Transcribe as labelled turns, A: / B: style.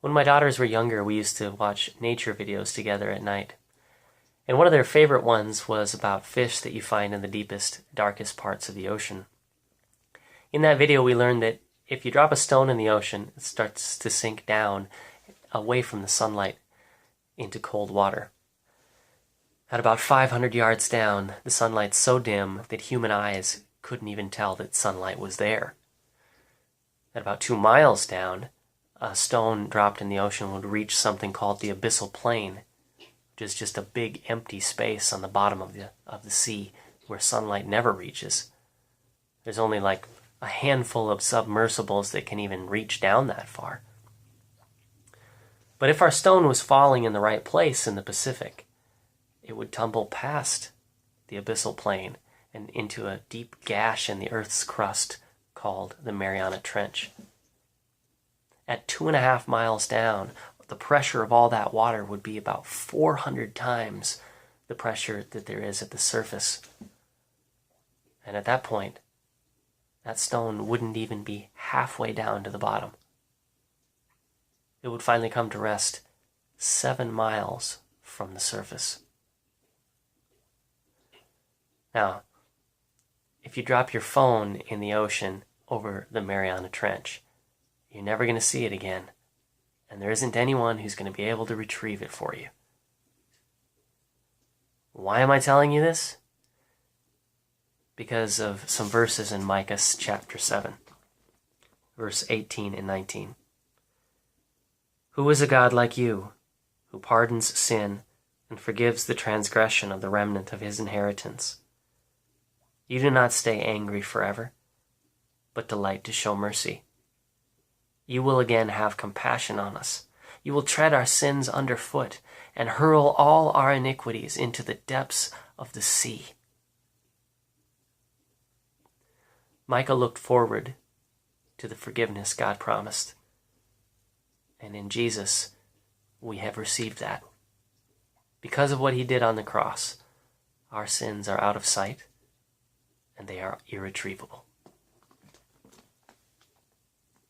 A: When my daughters were younger, we used to watch nature videos together at night. And one of their favorite ones was about fish that you find in the deepest, darkest parts of the ocean. In that video, we learned that if you drop a stone in the ocean, it starts to sink down away from the sunlight into cold water. At about 500 yards down, the sunlight's so dim that human eyes couldn't even tell that sunlight was there. At about 2 miles down, a stone dropped in the ocean would reach something called the abyssal plain, which is just a big empty space on the bottom of the sea where sunlight never reaches. There's only like a handful of submersibles that can even reach down that far. But if our stone was falling in the right place in the Pacific, it would tumble past the abyssal plain and into a deep gash in the Earth's crust called the Mariana Trench. At 2.5 miles down, the pressure of all that water would be about 400 times the pressure that there is at the surface. And at that point, that stone wouldn't even be halfway down to the bottom. It would finally come to rest 7 miles from the surface. Now, if you drop your phone in the ocean over the Mariana Trench, you're never going to see it again, and there isn't anyone who's going to be able to retrieve it for you. Why am I telling you this? Because of some verses in Micah chapter 7, verse 18 and 19. Who is a God like you, who pardons sin and forgives the transgression of the remnant of his inheritance? You do not stay angry forever, but delight to show mercy. You will again have compassion on us. You will tread our sins underfoot and hurl all our iniquities into the depths of the sea. Micah looked forward to the forgiveness God promised. And in Jesus, we have received that. Because of what he did on the cross, our sins are out of sight and they are irretrievable.